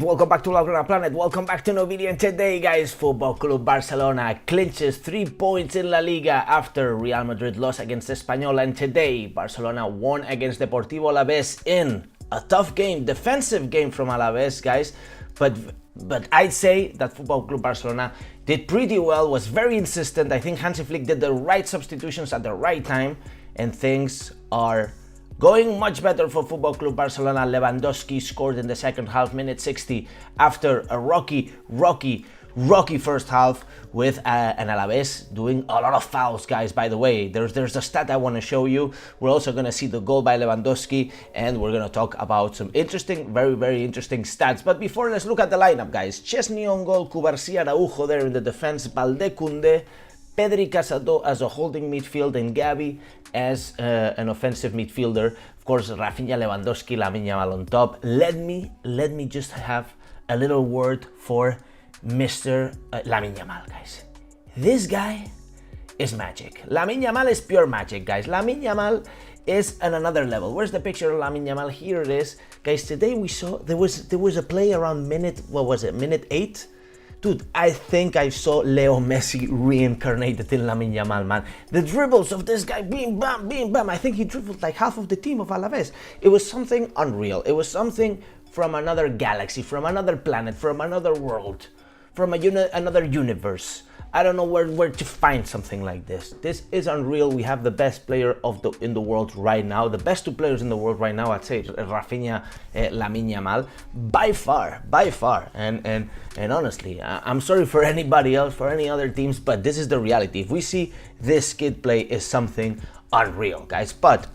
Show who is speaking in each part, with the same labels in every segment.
Speaker 1: Welcome back to Blaugrana Planet, welcome back to no video, and today guys, Football Club Barcelona clinches 3 points in La Liga after Real Madrid lost against Espanyol, and today Barcelona won against Deportivo Alavés in a tough game, defensive game from Alavés guys, but I'd say that Football Club Barcelona did pretty well, was very insistent. I think Hansi Flick did the right substitutions at the right time, and things are going much better for Football Club Barcelona. Lewandowski scored in the second half, minute 60, after a rocky first half with an Alavés doing a lot of fouls, guys. By the way, there's a stat I want to show you. We're also going to see the goal by Lewandowski, and we're going to talk about some interesting, very interesting stats. But before, let's look at the lineup, guys. Chesney on goal, García, Araujo there in the defense, Balde, Koundé, Pedri, Casado as a holding midfield, and Gavi as an offensive midfielder. Of course, Rafinha, Lewandowski, Lamine Yamal on top. Let me just have a little word for Mr. Lamine Yamal, guys. This guy is magic. Lamine Yamal is pure magic, guys. Lamine Yamal is on another level. Where's the picture of Lamine Yamal? Here it is, guys. Today we saw there was a play around minute 8. Dude, I think I saw Leo Messi reincarnated in Lamine Yamal, man. The dribbles of this guy, bim, bam. I think he dribbled like half of the team of Alavés. It was something unreal. It was something from another galaxy, from another planet, from another world, from another universe. I don't know where to find something like this. This is unreal. We have the best player in the world right now. The best two players in the world right now, I'd say Rafinha, Lamine Yamal, by far. And honestly, I'm sorry for anybody else, for any other teams, but this is the reality. If we see this kid play, is something unreal, guys. But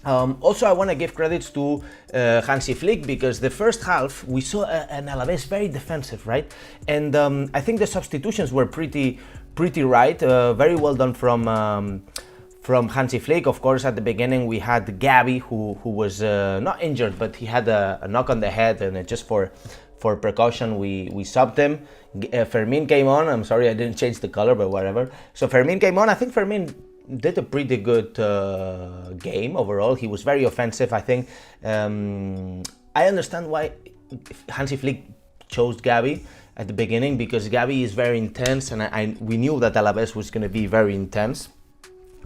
Speaker 1: also, I want to give credits to Hansi Flick, because the first half we saw an Alavés very defensive, right? And I think the substitutions were pretty right. Very well done from Hansi Flick. Of course, at the beginning we had Gavi, who was not injured, but he had a knock on the head, and just for precaution we subbed him. Fermin came on. I'm sorry I didn't change the color, but whatever. So Fermin came on. I think Fermin did a pretty good game overall. He was very offensive, I think. I understand why Hansi Flick chose Gavi at the beginning, because Gavi is very intense, and we knew that Alavés was going to be very intense.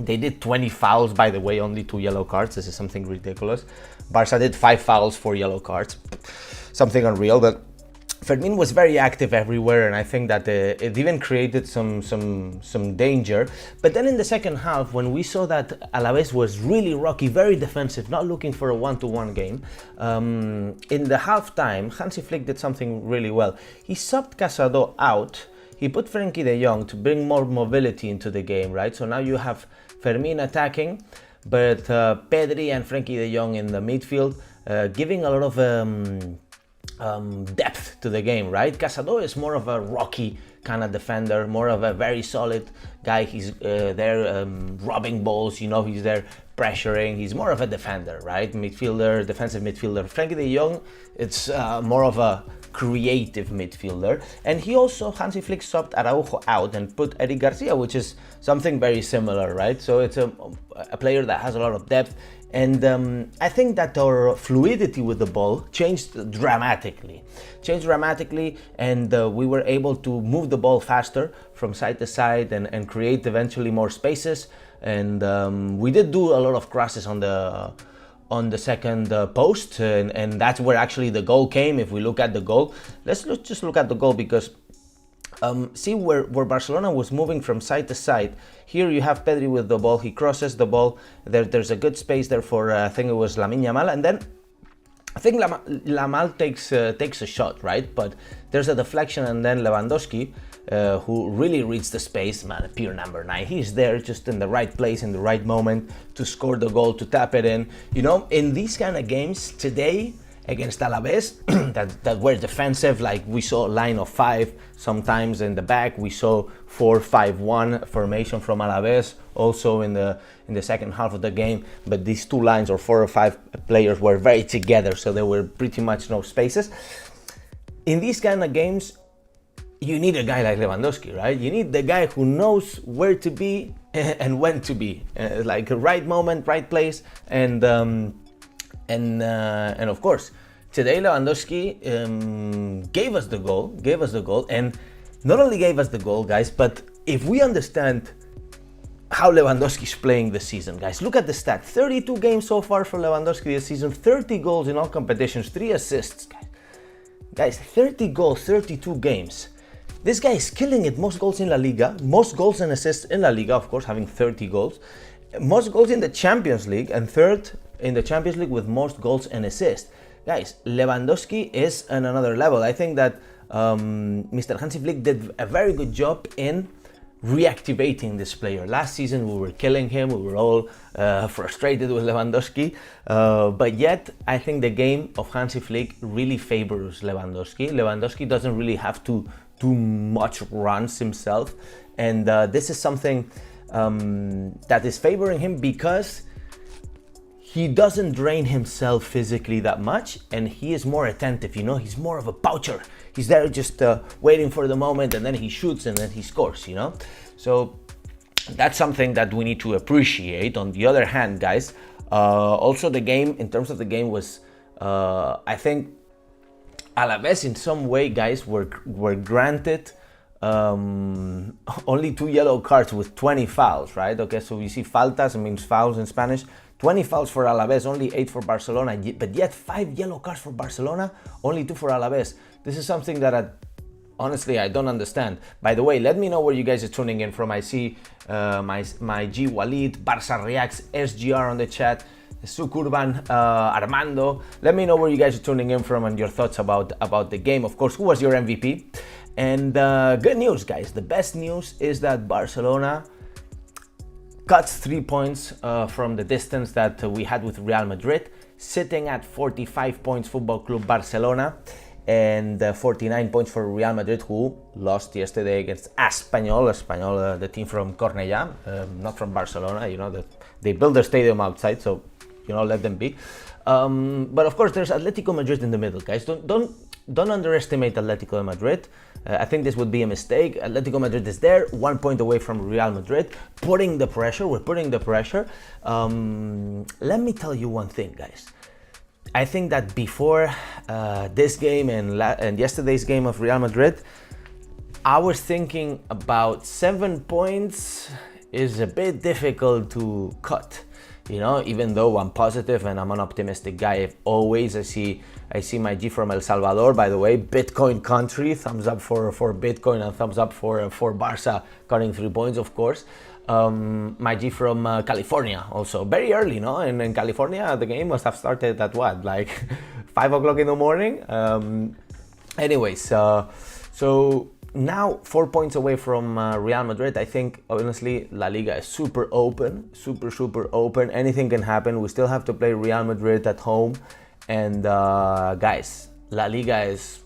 Speaker 1: They did 20 fouls, by the way, only 2 yellow cards. This is something ridiculous. Barça did 5 fouls, 4 yellow cards. Something unreal, but Fermin was very active everywhere, and I think that it even created some danger. But then in the second half, when we saw that Alavés was really rocky, very defensive, not looking for a one-to-one game, in the halftime, Hansi Flick did something really well. He subbed Casado out. He put Frenkie de Jong to bring more mobility into the game, right? So now you have Fermin attacking, but Pedri and Frenkie de Jong in the midfield, giving a lot of depth to the game, right? Casado is more of a rocky kind of defender, more of a very solid guy. He's there robbing balls, he's there pressuring. He's more of a defender, right? Midfielder, defensive midfielder. Frenkie de Jong, it's more of a creative midfielder. And he also, Hansi Flick, subbed Araujo out and put Eric García, which is something very similar, right? So it's a player that has a lot of depth. And I think that our fluidity with the ball changed dramatically, and we were able to move the ball faster from side to side and create eventually more spaces. And we did do a lot of crosses on the second post, and that's where actually the goal came. If we look at the goal, let's just look at the goal, because see where Barcelona was moving from side to side. Here you have Pedri with the ball. He crosses the ball. There's a good space there for I think it was Lamine Yamal, and then I think Yamal takes a shot, right? But there's a deflection, and then Lewandowski, who really reads the space, man, pure number 9. He's there just in the right place, in the right moment to score the goal, to tap it in. In these kind of games today, against Alavés that were defensive, like we saw a line of 5 sometimes in the back. We saw 4-5-1 formation from Alavés also in the second half of the game, but these 2 lines or 4 or 5 players were very together, so there were pretty much no spaces. In these kind of games, you need a guy like Lewandowski, right? You need the guy who knows where to be and when to be, like a right moment, right place, and of course today Lewandowski gave us the goal, and not only gave us the goal, guys, but if we understand how Lewandowski's playing this season, guys, look at the stat. 32 games so far for Lewandowski this season, 30 goals in all competitions, 3 assists, guys. Guys, 30 goals, 32 games. This guy is killing it. Most goals in La Liga, most goals and assists in La Liga, of course, having 30 goals. Most goals in the Champions League, and third in the Champions League with most goals and assists. Guys, Lewandowski is on another level. I think that Mr. Hansi Flick did a very good job in reactivating this player. Last season we were killing him, we were all frustrated with Lewandowski, but yet I think the game of Hansi Flick really favors Lewandowski. Lewandowski doesn't really have to do much runs himself, and this is something that is favoring him because he doesn't drain himself physically that much, and he is more attentive, you know, he's more of a poacher. He's there just waiting for the moment, and then he shoots and then he scores, you know? So that's something that we need to appreciate. On the other hand, guys, also the game, in terms of the game, was, I think, Alavés in some way, guys, were granted only 2 yellow cards with 20 fouls, right? Okay, so you see faltas, it means fouls in Spanish. 20 fouls for Alavés, only 8 for Barcelona, but yet 5 yellow cards for Barcelona, only 2 for Alavés. This is something that honestly I don't understand. By the way, let me know where you guys are tuning in from. I see my G Walid, Barça Reacts, SGR on the chat, Sukurban, Armando. Let me know where you guys are tuning in from and your thoughts about the game. Of course, who was your MVP? And good news, guys. The best news is that Barcelona cuts 3 points from the distance that we had with Real Madrid, sitting at 45 points Football Club Barcelona, and 49 points for Real Madrid, who lost yesterday against Espanyol, the team from Cornellà, not from Barcelona. You know that they built their stadium outside, so you know, let them be. But of course, there's Atletico Madrid in the middle, guys. Don't underestimate Atletico Madrid. I think this would be a mistake. Atletico Madrid is there, 1 point away from Real Madrid, putting the pressure. We're putting the pressure. Let me tell you one thing, guys. I think that before this game and yesterday's game of Real Madrid, I was thinking about 7 points is a bit difficult to cut. You know, even though I'm positive and I'm an optimistic guy, always I see my G from El Salvador, by the way, Bitcoin country, thumbs up for Bitcoin and thumbs up for Barça cutting 3 points, of course. My G from California, also very early, no? And in California, the game must have started at what, like 5 o'clock in the morning? Anyways, so now 4 points away from Real Madrid. I think, honestly, La Liga is super open, super open. Anything can happen. We still have to play Real Madrid at home. And guys, La Liga is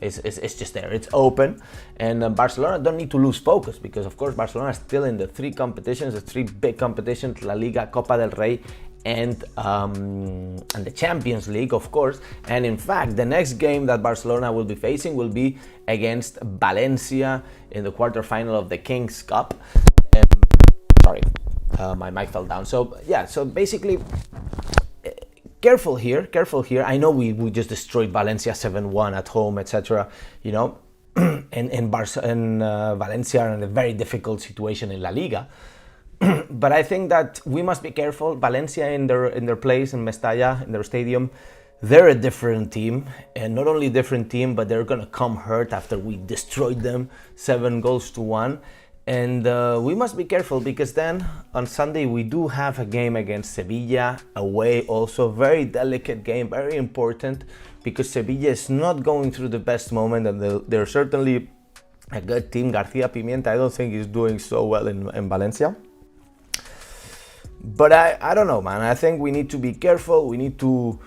Speaker 1: just there. It's open. And Barcelona don't need to lose focus, because, of course, Barcelona is still in the 3 competitions, the 3 big competitions, La Liga, Copa del Rey, and the Champions League, of course. And in fact, the next game that Barcelona will be facing will be against Valencia in the quarterfinal of the King's Cup. Sorry, my mic fell down. So yeah, so basically, careful here. I know we just destroyed Valencia 7-1 at home, etc. You know, and Valencia are in a very difficult situation in La Liga. But I think that we must be careful. Valencia in their place in Mestalla, in their stadium, they're a different team, and not only different team, but they're gonna come hurt after we destroyed them 7-1. And we must be careful, because then on Sunday we do have a game against Sevilla away, also very delicate game, very important, because Sevilla is not going through the best moment, and they're certainly a good team. García Pimienta, I don't think he's doing so well in Valencia. But I don't know, man. I think we need to be careful. We need to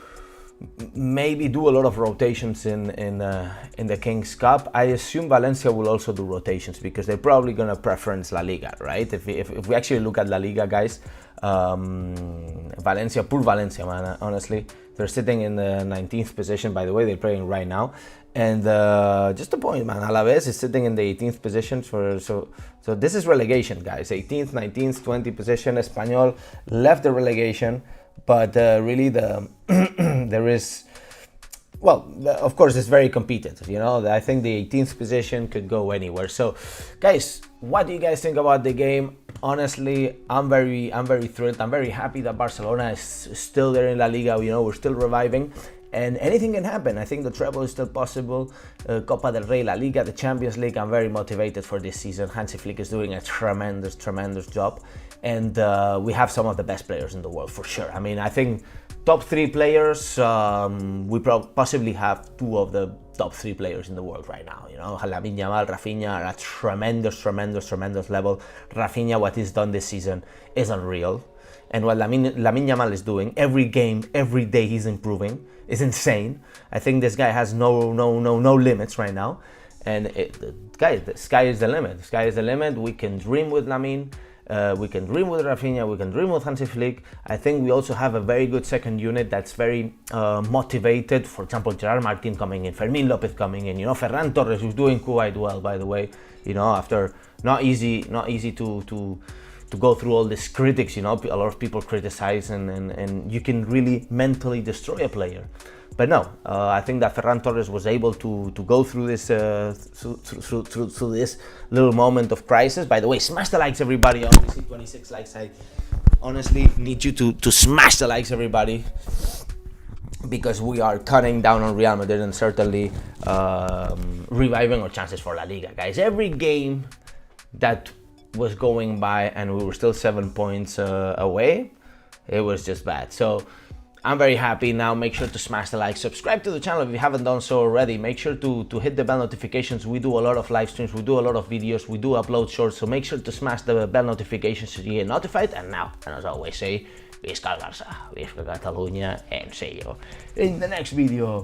Speaker 1: maybe do a lot of rotations in the King's Cup. I assume Valencia will also do rotations, because they're probably gonna preference La Liga, right? If we actually look at La Liga, guys, Valencia, poor Valencia, man. Honestly, they're sitting in the 19th position. By the way, they're playing right now. And just a point, man, Alavés is sitting in the 18th position. So this is relegation, guys. 18th, 19th, 20th position. Espanyol left the relegation, but really there is well, of course, it's very competitive. You know, I think the 18th position could go anywhere. So, guys, what do you guys think about the game? Honestly, I'm very thrilled. I'm very happy that Barcelona is still there in La Liga. You know, we're still reviving, and anything can happen. I think the treble is still possible. Copa del Rey, La Liga, the Champions League. I'm very motivated for this season. Hansi Flick is doing a tremendous job, and we have some of the best players in the world for sure. I mean, I think top 3 players, we possibly have 2 of the top 3 players in the world right now. You know, Lamine Yamal, Rafinha are at tremendous level. Rafinha, what he's done this season is unreal. And what Lamine Yamal is doing, every game, every day he's improving, is insane. I think this guy has no limits right now. And guys, the sky is the limit. The sky is the limit. We can dream with Lamine. We can dream with Rafinha, we can dream with Hansi Flick. I think we also have a very good second unit that's very motivated. For example, Gerard Martin coming in, Fermin Lopez coming in, you know, Ferran Torres, who's doing quite well, by the way, you know, after not easy to go through all these critics, you know, a lot of people criticize and you can really mentally destroy a player. But no, I think that Ferran Torres was able to go through this through this little moment of crisis. By the way, smash the likes, everybody. I only see 26 likes. I honestly need you to smash the likes, everybody, because we are cutting down on Real Madrid and certainly reviving our chances for La Liga, guys. Every game that was going by and we were still 7 points away, it was just bad. So I'm very happy now. Make sure to smash the like, subscribe to the channel if you haven't done so already. Make sure to hit the bell notifications. We do a lot of live streams, we do a lot of videos, we do upload shorts, so make sure to smash the bell notifications so you get notified. And now, and as I always say, Visca el Barça, Visca Catalunya, and see you in the next video.